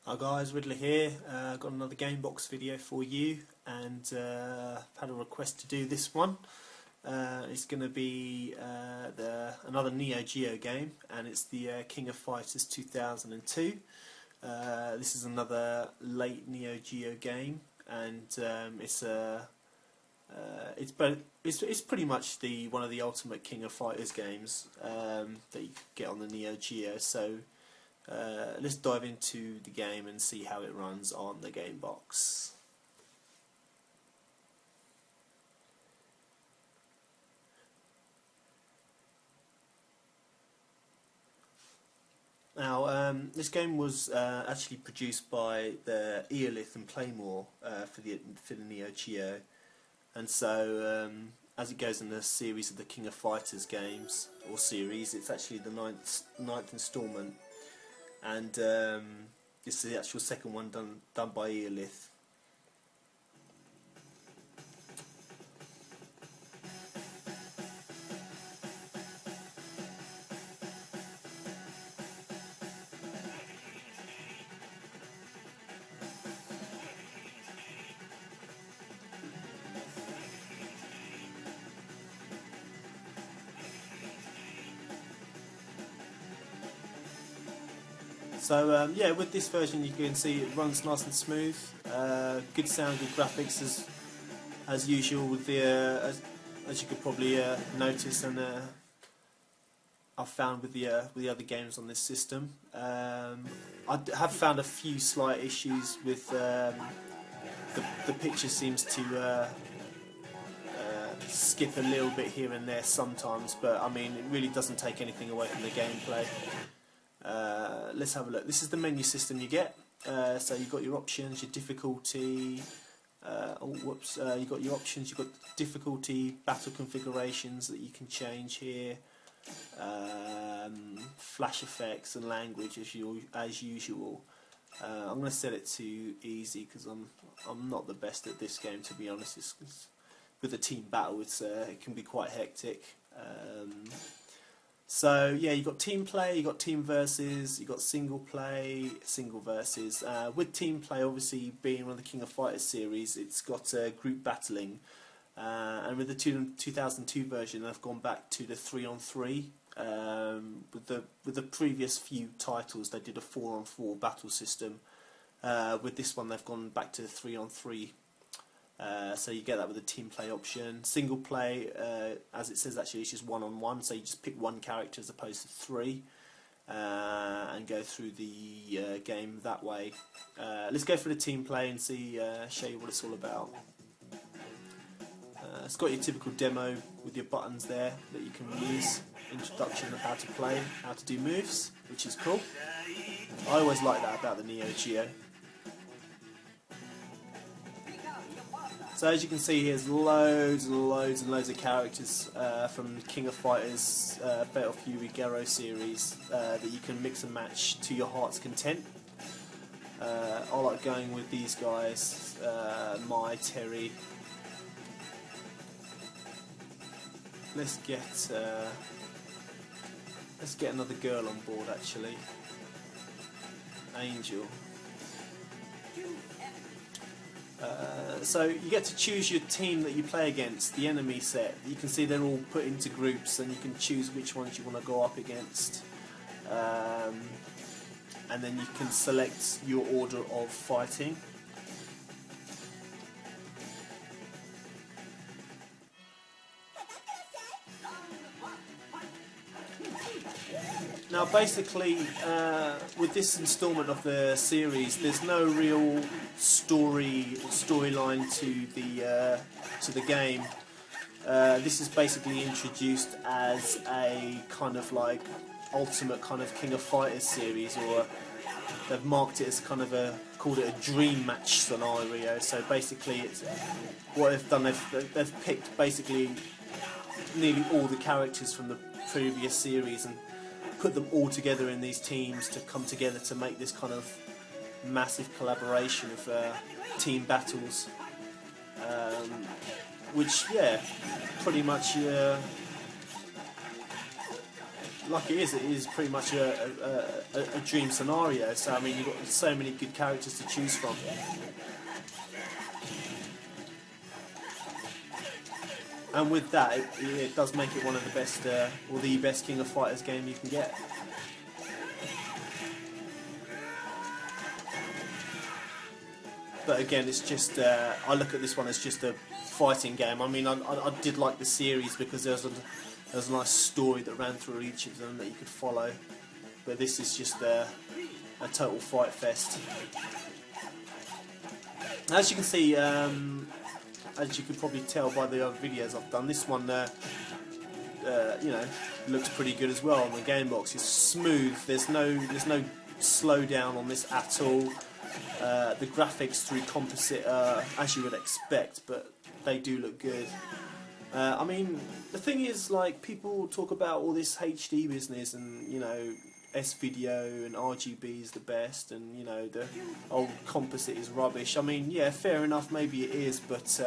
Hi guys, Riddler here. Got another Gamebox video for you, and had a request to do this one. It's going to be another Neo Geo game, and it's the King of Fighters 2002. This is another late Neo Geo game, and it's pretty much one of the ultimate King of Fighters games that you get on the Neo Geo. So let's dive into the game and see how it runs on the Gamebox. Now, this game was actually produced by the Eolith and Playmore for the Neo Geo, and so as it goes in the series of the King of Fighters games or series, it's actually the ninth instalment. And this is the actual second one done by Eolith. So yeah, with this version you can see it runs nice and smooth, good sound, good graphics as usual. With the as you could probably notice, and I've found with the other games on this system, I have found a few slight issues with the picture seems to skip a little bit here and there sometimes, but I mean it really doesn't take anything away from the gameplay. Let's have a look. This is the menu system you get. So you've got your options, your difficulty. You've got your options. You've got difficulty, battle configurations that you can change here. Flash effects and language as usual. I'm going to set it to easy because I'm not the best at this game, to be honest. With a team battle, it can be quite hectic. So yeah, you've got team play, you've got team versus, you've got single play, single versus. With team play, obviously being one of the King of Fighters series, it's got group battling, and with the 2002 version, they've gone back to the 3-on-3. With the previous few titles, they did a 4-on-4 battle system. With this one, they've gone back to the 3-on-3. So you get that with the team play option. Single play, as it says, actually it's just 1-on-1, so you just pick one character as opposed to three, and go through the game that way. Let's go for the team play and show you what it's all about. It's got your typical demo with your buttons there that you can use. Introduction of how to play, how to do moves, which is cool. I always like that about the Neo Geo. So as you can see, here's loads and loads and loads of characters from the King of Fighters Fatal Fury Gero series that you can mix and match to your heart's content. I like going with these guys, Terry. Let's get another girl on board, actually. Angel. So you get to choose your team that you play against, the enemy set. You can see they're all put into groups, and you can choose which ones you want to go up against. And then you can select your order of fighting. Now basically, with this instalment of the series, there's no real storyline to the game. This is basically introduced as a kind of like ultimate kind of King of Fighters series, or they've marked it as kind of called it a dream match scenario. So basically, it's what they've done. They've picked basically nearly all the characters from the previous series and put them all together in these teams to come together to make this kind of massive collaboration of team battles, which, yeah, pretty much like it is pretty much a dream scenario. So I mean, you've got so many good characters to choose from. And with that, it does make it one of the best, or the best King of Fighters game you can get. But again, it's just, I look at this one as just a fighting game. I mean, I did like the series because there was a nice story that ran through each of them that you could follow. But this is just a total fight fest. As you can see, as you could probably tell by the other videos I've done, this one, you know, looks pretty good as well on the Gamebox. It's smooth. There's no slowdown on this at all. The graphics through composite are as you would expect, but they do look good. I mean, the thing is, like, people talk about all this HD business and, you know, S-video and RGB is the best, and, you know, the old composite is rubbish. I mean, yeah, fair enough, maybe it is, but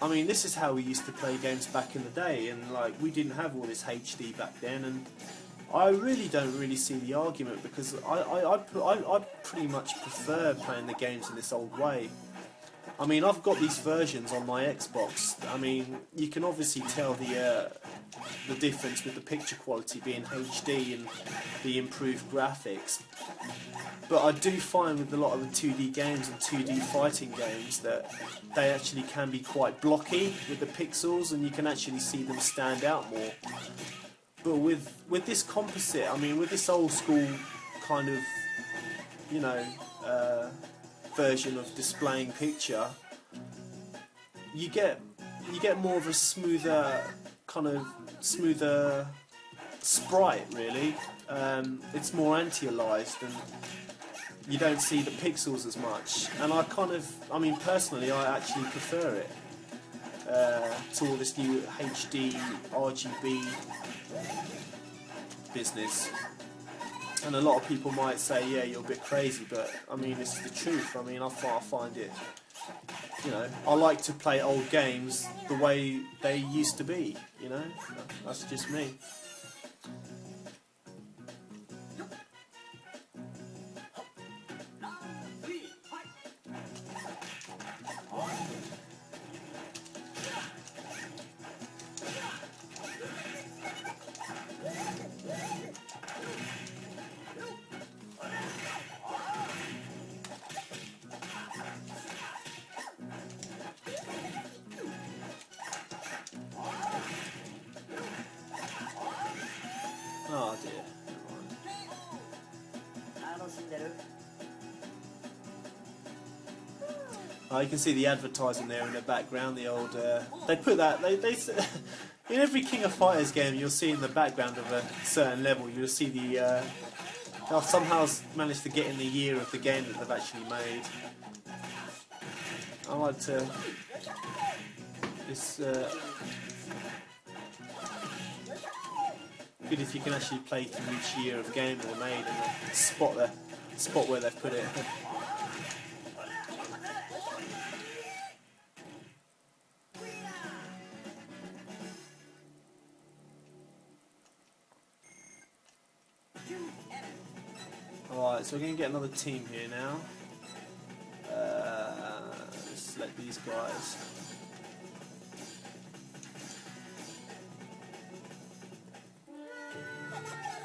I mean, this is how we used to play games back in the day, and, like, we didn't have all this HD back then, and I really don't see the argument, because I pretty much prefer playing the games in this old way. I mean, I've got these versions on my Xbox. I mean, you can obviously tell the difference with the picture quality being HD and the improved graphics. But I do find with a lot of the 2D games and 2D fighting games that they actually can be quite blocky with the pixels, and you can actually see them stand out more. But with this composite, I mean, with this old school kind of, you know, version of displaying picture, you get more of a smoother sprite, really. It's more anti-aliased, and you don't see the pixels as much. And I mean, personally, I actually prefer it to all this new HD RGB business. And a lot of people might say, yeah, you're a bit crazy, but I mean, it's the truth. I mean, I find it, you know, I like to play old games the way they used to be, you know. That's just me. Oh dear. You can see the advertising there in the background. The old they put that they in every King of Fighters game you'll see in the background of a certain level you'll see the they'll somehow managed to get in the year of the game that they've actually made. I like to it's good if you can actually play through each year of game that they made and spot where they've put it. Alright, so we're going to get another team here now. Let's select these guys.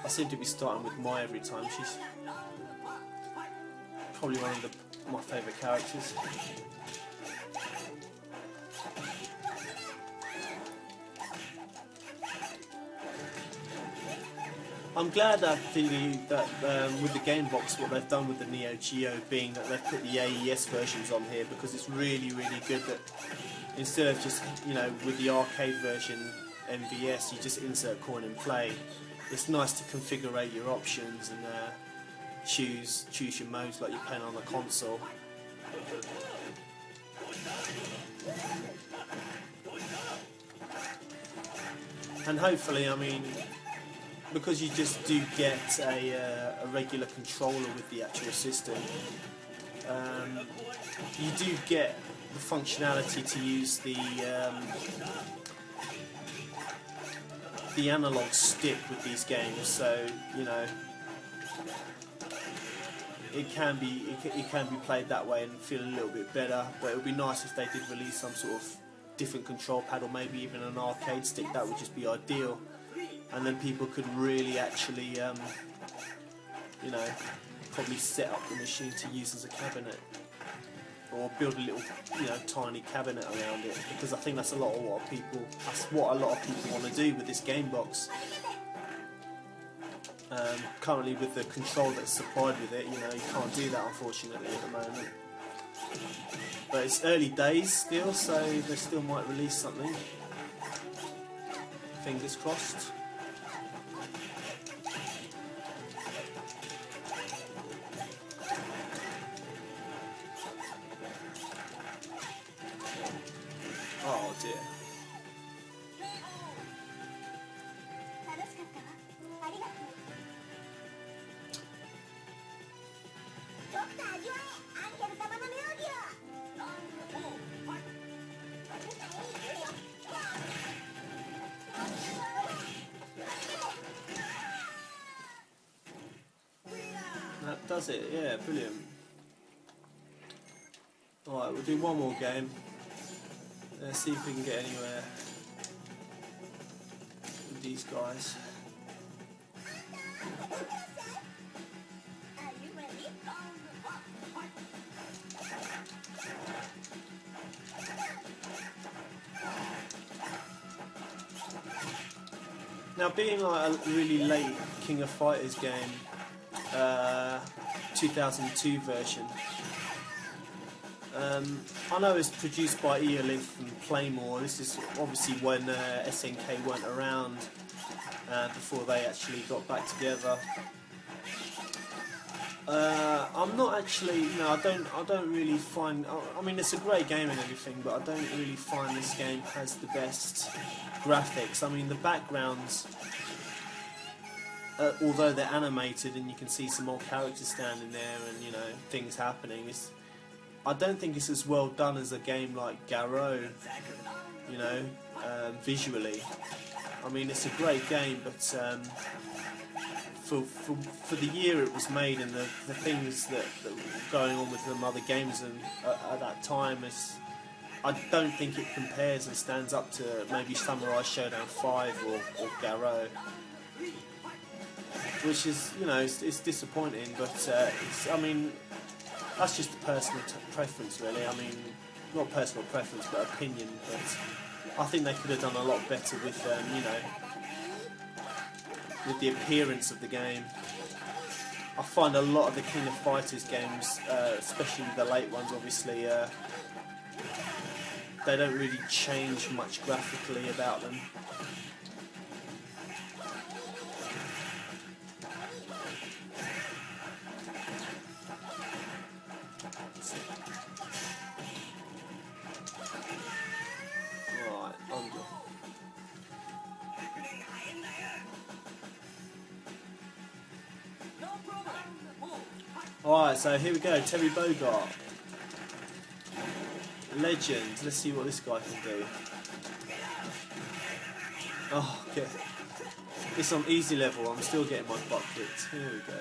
I seem to be starting with Mai every time. She's probably one of my favourite characters. I'm glad that with the Gamebox, what they've done with the Neo Geo being that they've put the AES versions on here, because it's really good that instead of just, you know, with the arcade version MVS, you just insert coin and play. It's nice to configure your options and choose your modes like you're playing on a console. And hopefully, I mean, because you just do get a regular controller with the actual system, you do get the functionality to use the the analog stick with these games, so you know it can be played that way and feel a little bit better. But it would be nice if they did release some sort of different control pad, or maybe even an arcade stick. That would just be ideal, and then people could really actually you know, probably set up the machine to use as a cabinet, or build a little, you know, tiny cabinet around it, because I think that's what a lot of people want to do with this Gamebox. Currently, with the control that's supplied with it, you know, you can't do that unfortunately at the moment. But it's early days still, so they still might release something. Fingers crossed. Oh dear. That does it, yeah, brilliant. Alright, we'll do one more game. Let's see if we can get anywhere with these guys. Now, being like a really late King of Fighters game, 2002 version, I know it's produced by Eolith and Playmore. This is obviously when SNK weren't around, before they actually got back together. I'm not actually, no, I don't really find, I mean, it's a great game and everything, but I don't really find this game has the best graphics. I mean, the backgrounds, although they're animated and you can see some more characters standing there and, you know, things happening, I don't think it's as well done as a game like Garou, you know, visually. I mean, it's a great game, but for the year it was made and the things that were going on with some other games and at that time, I don't think it compares and stands up to maybe Samurai Showdown 5 or Garou, which is, you know, it's disappointing, but I mean, that's just a personal preference, really. I mean, not personal preference, but opinion. But I think they could have done a lot better with, you know, with the appearance of the game. I find a lot of the King of Fighters games, especially the late ones, obviously, they don't really change much graphically about them. Alright, so here we go, Terry Bogard. Legend. Let's see what this guy can do. Oh, okay. It's on easy level, I'm still getting my butt kicked. Here we go.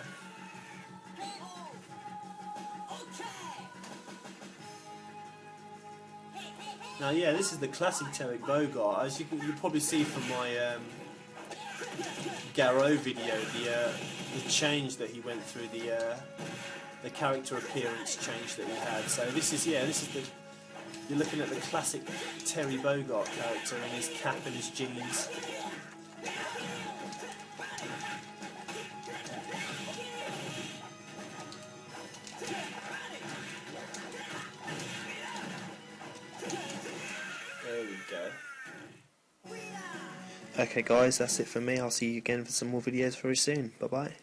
Now, yeah, this is the classic Terry Bogard. As you probably see from my Garou video, the change that he went through, the character appearance change that he had. So this is you're looking at the classic Terry Bogard character in his cap and his jeans. There we go. Okay guys, that's it for me. I'll see you again for some more videos very soon. Bye bye.